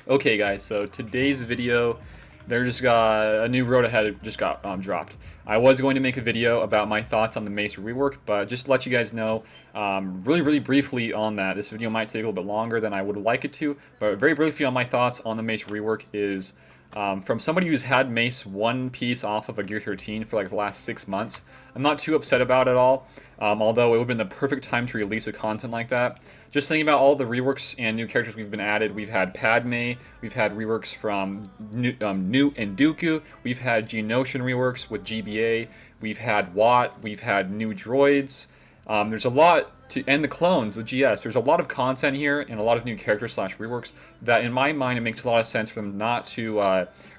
Okay guys, so today's video, there just got a new road ahead just got dropped. I was going to make a video about my thoughts on the Mace rework, but just to let you guys know, really briefly on that. This video might take a little bit longer than I would like it to, but very briefly on my thoughts on the Mace rework is from somebody who's had Mace one piece off of a Gear 13 for like the last 6 months. I'm not too upset about it all, although it would have been the perfect time to release a content like that. Just thinking about all the reworks and new characters we've been added. We've had Padme, we've had reworks from Newt and Dooku, we've had Geonosian reworks with GBA, we've had Watt, we've had new droids. There's a lot to, and the clones with GS. There's a lot of content here and a lot of new characters / reworks that, in my mind, it makes a lot of sense for them not to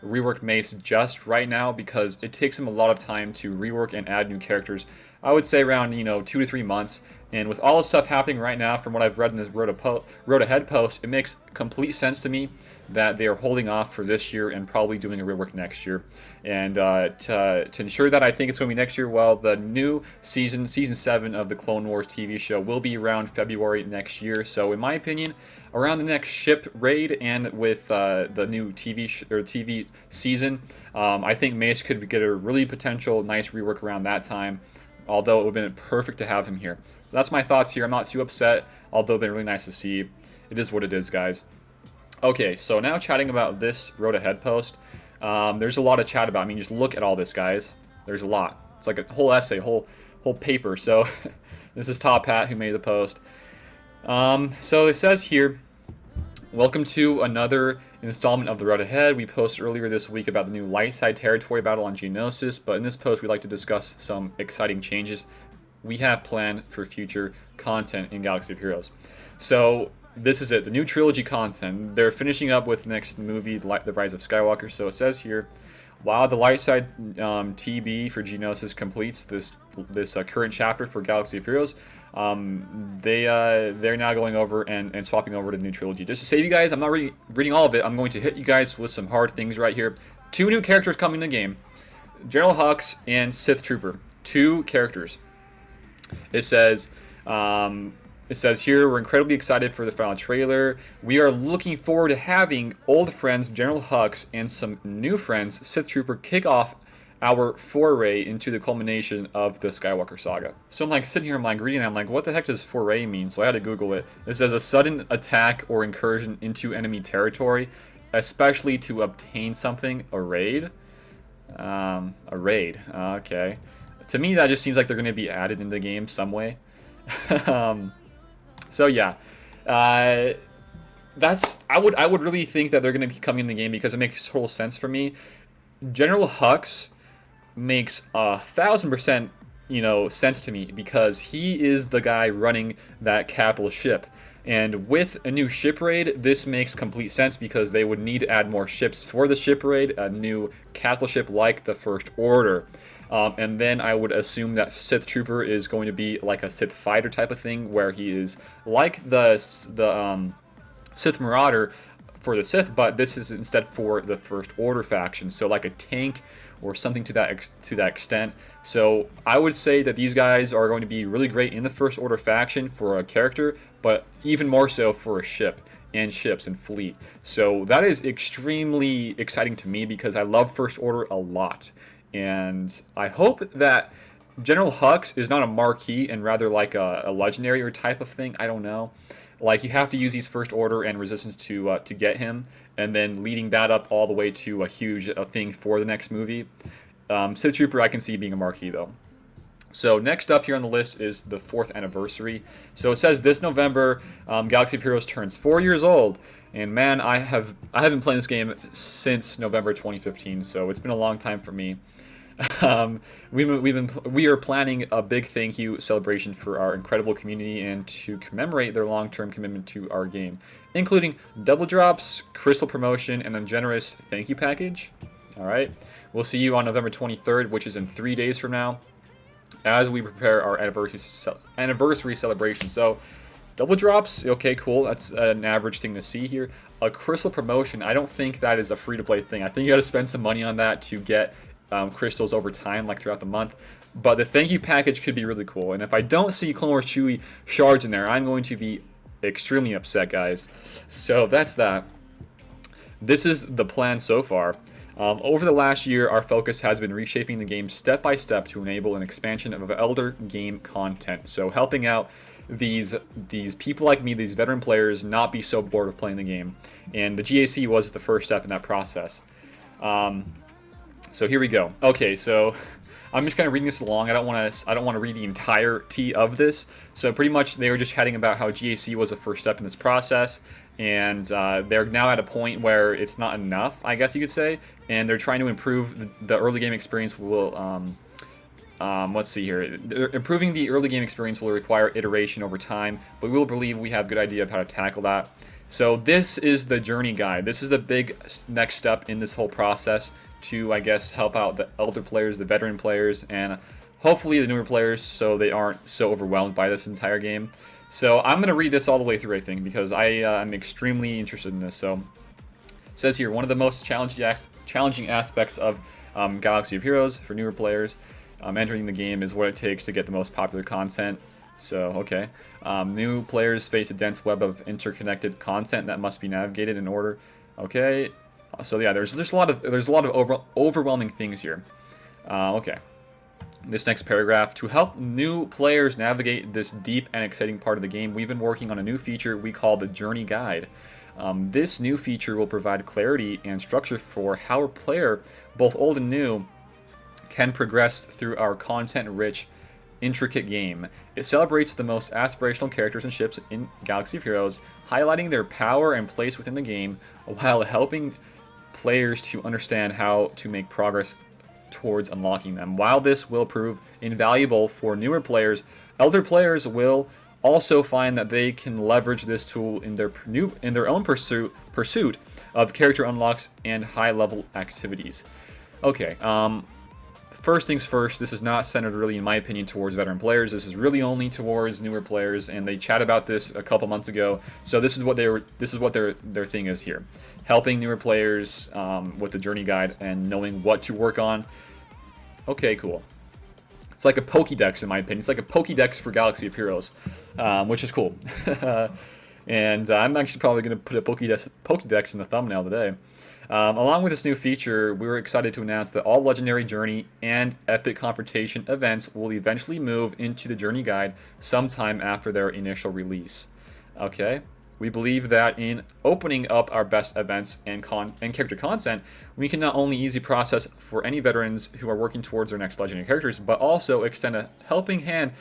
rework Mace just right now, because it takes them a lot of time to rework and add new characters. I would say around 2 to 3 months. And with all the stuff happening right now, from what I've read in this Road Ahead post, it makes complete sense to me that they are holding off for this year and probably doing a rework next year. And to ensure that I think it's going to be next year, well, the new season 7 of the Clone Wars TV show will be around February next year. So in my opinion, around the next ship raid and with the new TV season, I think Mace could get a really potential nice rework around that time. Although it would have been perfect to have him here. That's my thoughts here. I'm not too upset, although it's been really nice to see. It is what it is, guys. Okay, so now chatting about this Road Ahead post. There's a lot of chat about. I mean, just look at all this, guys. There's a lot. It's like a whole essay, whole paper. So this is Top Hat who made the post. So it says here, welcome to another installment of the Road Ahead. We posted earlier this week about the new light side territory battle on Geonosis, but in this post we'd like to discuss some exciting changes we have planned for future content in Galaxy of Heroes. So this is it, the new trilogy content. They're finishing up with next movie, The Rise of Skywalker. So it says here, while the light side TB for Geonosis completes this current chapter for Galaxy of Heroes, they're now going over and swapping over to the new trilogy. Just to save you guys, I'm not reading all of it. I'm going to hit you guys with some hard things right here. 2 new characters coming in the game: General Hux and Sith Trooper. 2 characters. It says here, we're incredibly excited for the final trailer. We are looking forward to having old friends General Hux and some new friends Sith Trooper kick off our foray into the culmination of the Skywalker saga. So I'm like sitting here, I'm like reading, I'm like, what the heck does foray mean? So I had to Google it. It says a sudden attack or incursion into enemy territory, especially to obtain something. A raid? A raid. Okay. To me, that just seems like they're going to be added in the game some way. So yeah, that's I would really think that they're going to be coming in the game, because it makes total sense for me. General Hux makes 1000% sense to me, because he is the guy running that capital ship. And with a new ship raid, this makes complete sense, because they would need to add more ships for the ship raid, a new capital ship like the First Order. And then I would assume that Sith Trooper is going to be like a Sith fighter type of thing, where he is like the Sith Marauder for the Sith, but this is instead for the First Order faction, so like a tank or something to that extent. So I would say that these guys are going to be really great in the First Order faction for a character, but even more so for a ship and ships and fleet. So that is extremely exciting to me, because I love First Order a lot. And I hope that General Hux is not a marquee and rather like a legendary or type of thing. I don't know. Like, you have to use these First Order and Resistance to get him, and then leading that up all the way to a huge thing for the next movie. Sith Trooper I can see being a marquee though. So next up here on the list is the 4th anniversary. So it says this November, Galaxy of Heroes turns 4 years old. And man, I haven't played this game since November 2015, so it's been a long time for me. We are planning a big thank you celebration for our incredible community and to commemorate their long-term commitment to our game, including double drops, crystal promotion, and a generous thank you package. All right, we'll see you on November 23rd, which is in 3 days from now, as we prepare our anniversary celebration. So double drops, okay, cool. That's an average thing to see here. A crystal promotion, I don't think that is a free-to-play thing. I think you got to spend some money on that to get crystals over time, like throughout the month. But the thank you package could be really cool. And if I don't see Clone Wars Chewie shards in there, I'm going to be extremely upset, guys. So that's that. This is the plan so far. Over the last year, our focus has been reshaping the game step by step to enable an expansion of elder game content. So helping out these people like me, these veteran players, not be so bored of playing the game. And the GAC was the first step in that process. So here we go. Okay, so I'm just kind of reading this along. I don't want to read the entirety of this. So pretty much they were just chatting about how GAC was the first step in this process, and they're now at a point where it's not enough, I guess you could say, and they're trying to improve the early game experience. Let's see here. Improving the early game experience will require iteration over time, but we will believe we have a good idea of how to tackle that. So this is the journey guide. This is the big next step in this whole process to, I guess, help out the elder players, the veteran players, and hopefully the newer players so they aren't so overwhelmed by this entire game. So I'm going to read this all the way through, I think, because I am extremely interested in this. So it says here, one of the most challenging aspects of Galaxy of Heroes for newer players entering the game is what it takes to get the most popular content. So, okay. New players face a dense web of interconnected content that must be navigated in order. Okay. So yeah, there's a lot of overwhelming things here. Okay. This next paragraph, to help new players navigate this deep and exciting part of the game, we've been working on a new feature we call the Journey Guide. This new feature will provide clarity and structure for how a player, both old and new, can progress through our content-rich, intricate game. It celebrates the most aspirational characters and ships in Galaxy of Heroes, highlighting their power and place within the game, while helping players to understand how to make progress towards unlocking them. While this will prove invaluable for newer players, elder players will also find that they can leverage this tool in their own pursuit of character unlocks and high-level activities. Okay, first things first, this is not centered really, in my opinion, towards veteran players. This is really only towards newer players, and they chat about this a couple months ago. So this is what their thing is here, helping newer players with the journey guide and knowing what to work on. Okay, cool. It's like a Pokédex, in my opinion. It's like a Pokédex for Galaxy of Heroes, which is cool. And I'm actually probably going to put a Pokédex in the thumbnail today. Along with this new feature, we were excited to announce that all Legendary Journey and Epic Confrontation events will eventually move into the Journey Guide sometime after their initial release. Okay, we believe that in opening up our best events and character content, we can not only easy process for any veterans who are working towards their next Legendary characters, but also extend a helping hand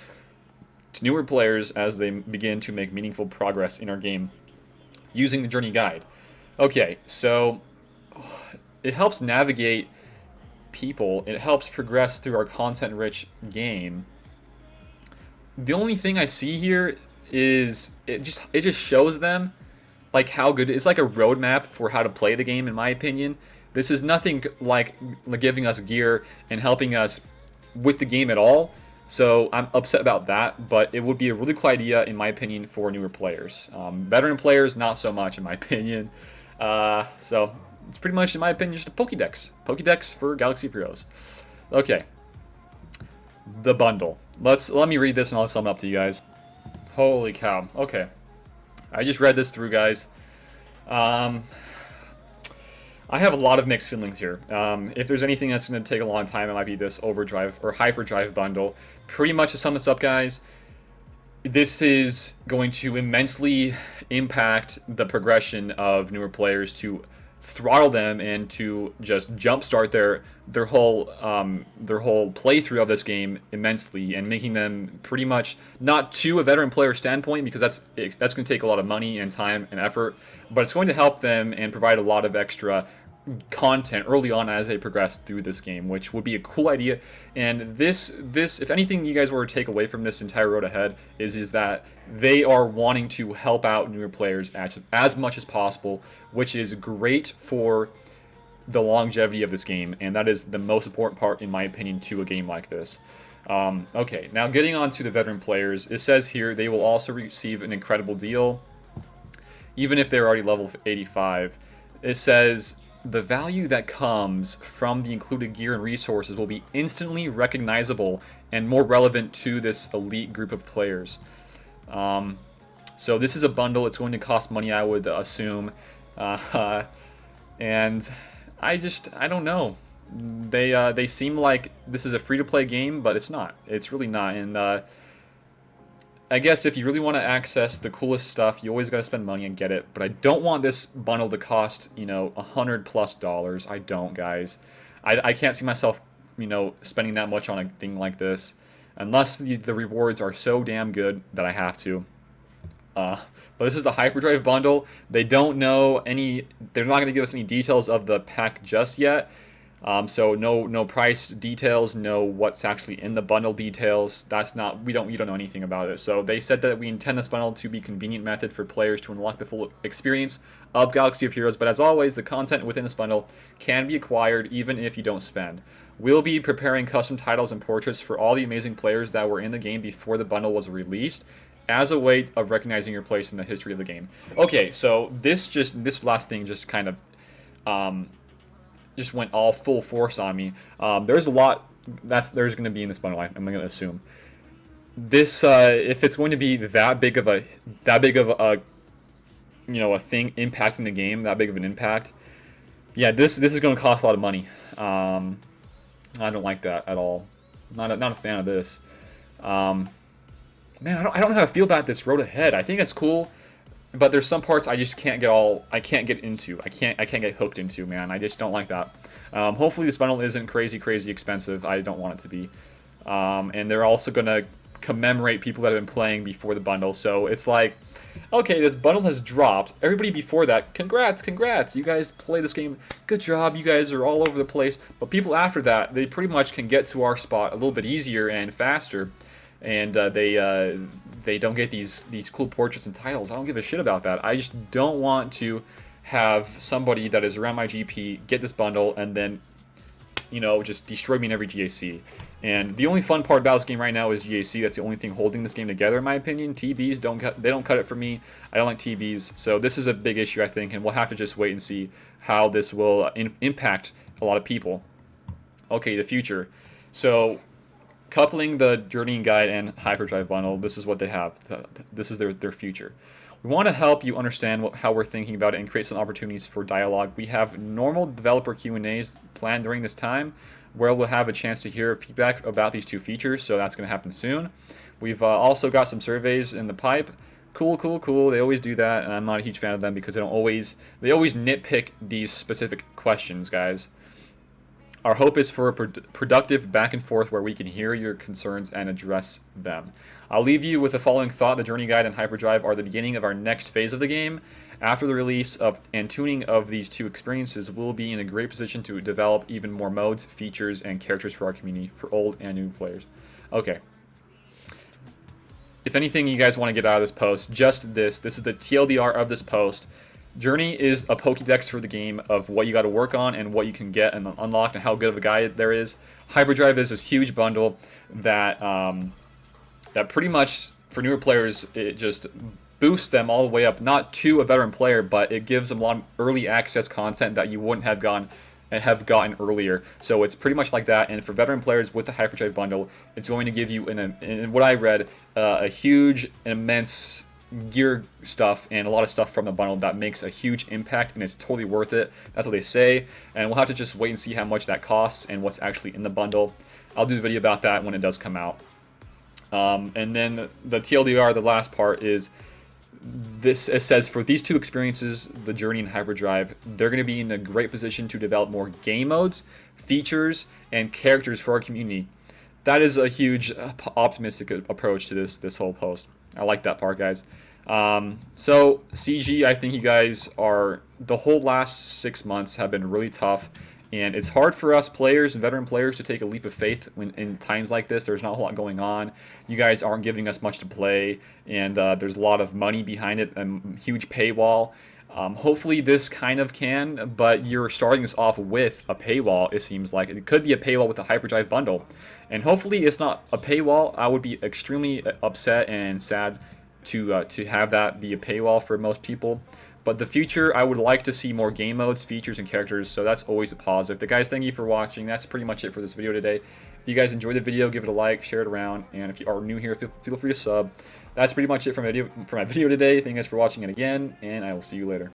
to newer players as they begin to make meaningful progress in our game using the Journey Guide. Okay, so it helps navigate people. It helps progress through our content-rich game. The only thing I see here is it just shows them like how good it's like a roadmap for how to play the game. In my opinion, this is nothing like giving us gear and helping us with the game at all. So I'm upset about that, but it would be a really cool idea, in my opinion, for newer players. Veteran players, not so much, in my opinion. So it's pretty much, in my opinion, just a Pokédex. Pokédex for Galaxy of Heroes. Okay. The bundle. Let me read this and I'll sum it up to you guys. Holy cow. Okay. I just read this through, guys. I have a lot of mixed feelings here. If there's anything that's going to take a long time, it might be this Overdrive or Hyperdrive bundle. Pretty much to sum this up, guys, this is going to immensely impact the progression of newer players, to throttle them and to just jumpstart their whole playthrough of this game immensely, and making them pretty much not to a veteran player standpoint, because that's going to take a lot of money and time and effort, but it's going to help them and provide a lot of extra content early on as they progress through this game, which would be a cool idea. And this if anything you guys were to take away from this entire road ahead is that they are wanting to help out newer players as much as possible, which is great for the longevity of this game, and that is the most important part, in my opinion, to a game like this. Okay, now getting on to the veteran players, it says here they will also receive an incredible deal, even if they're already level 85. It says the value that comes from the included gear and resources will be instantly recognizable and more relevant to this elite group of players. So this is a bundle. It's going to cost money, I would assume. And I don't know. They seem like this is a free-to-play game, but it's not. It's really not. And I guess if you really want to access the coolest stuff, you always got to spend money and get it. But I don't want this bundle to cost, $100+. I don't, guys. I can't see myself, spending that much on a thing like this, unless the rewards are so damn good that I have to. But this is the Hyperdrive bundle. They don't know any. They're not going to give us any details of the pack just yet. So no price details, no what's actually in the bundle details. That's not we don't know anything about it. So they said that we intend this bundle to be a convenient method for players to unlock the full experience of Galaxy of Heroes. But as always, the content within this bundle can be acquired even if you don't spend. We'll be preparing custom titles and portraits for all the amazing players that were in the game before the bundle was released, as a way of recognizing your place in the history of the game. Okay, so this last thing just kind of just went all full force on me. There's a lot there's going to be in this bundle. I'm going to assume this if it's going to be that big of a a thing impacting the game, that big of an impact. Yeah, this is going to cost a lot of money. I don't like that at all. Not a fan of this. Man, I don't know how to feel about this road ahead. I think it's cool, but there's some parts I just can't get into. I can't get hooked into, man. I just don't like that. Hopefully this bundle isn't crazy expensive. I don't want it to be. And they're also gonna commemorate people that have been playing before the bundle. So it's like, okay, this bundle has dropped. Everybody before that, congrats. You guys play this game. Good job. You guys are all over the place. But people after that, they pretty much can get to our spot a little bit easier and faster. And they don't get these cool portraits and titles. I don't give a shit about that. I just don't want to have somebody that is around my GP get this bundle and then just destroy me in every GAC. And the only fun part about this game right now is GAC. That's the only thing holding this game together, in my opinion. TBs don't cut it for me. I don't like TBs, so this is a big issue, I think, and we'll have to just wait and see how this will impact a lot of people. Okay, the future. So, coupling the Journey Guide and Hyperdrive bundle, this is what they have. This is their future. We want to help you understand how we're thinking about it and create some opportunities for dialogue. We have normal developer Q&As planned during this time, where we'll have a chance to hear feedback about these two features, so that's going to happen soon. We've also got some surveys in the pipe. Cool. They always do that, and I'm not a huge fan of them because they always nitpick these specific questions, guys. Our hope is for a productive back and forth where we can hear your concerns and address them. I'll leave you with the following thought. The Journey Guide and Hyperdrive are the beginning of our next phase of the game. After the release of and tuning of these two experiences, we'll be in a great position to develop even more modes, features, and characters for our community, for old and new players. Okay. If anything you guys want to get out of this post, just this. This is the TLDR of this post. Journey is a Pokédex for the game of what you got to work on and what you can get and unlock and how good of a guide there is. Hyperdrive is this huge bundle that that pretty much for newer players it just boosts them all the way up, not to a veteran player, but it gives them a lot of early access content that you wouldn't have gotten earlier. So it's pretty much like that. And for veteran players with the Hyperdrive bundle, it's going to give you in what I read a huge, immense gear stuff and a lot of stuff from the bundle that makes a huge impact, and it's totally worth it. That's what they say, and we'll have to just wait and see how much that costs and what's actually in the bundle. I'll do a video about that when it does come out. And then the TLDR, the last part is this. It says for these two experiences, the Journey and Hyperdrive, they're going to be in a great position to develop more game modes, features, and characters for our community. That is a huge optimistic approach to this whole post. I like that part, guys. So CG, I think you guys are, the whole last 6 months have been really tough, and it's hard for us players and veteran players to take a leap of faith when in times like this. There's not a whole lot going on. You guys aren't giving us much to play, and there's a lot of money behind it, a huge paywall. Hopefully this kind of can, but you're starting this off with a paywall, it seems like. It could be a paywall with a Hyperdrive bundle. And hopefully it's not a paywall. I would be extremely upset and sad to have that be a paywall for most people. But the future, I would like to see more game modes, features, and characters, so that's always a positive. The guys, thank you for watching. That's pretty much it for this video today. If you guys enjoyed the video, give it a like, share it around, and if you are new here, feel free to sub. That's pretty much it for my video today. Thank you guys for watching it again, and I will see you later.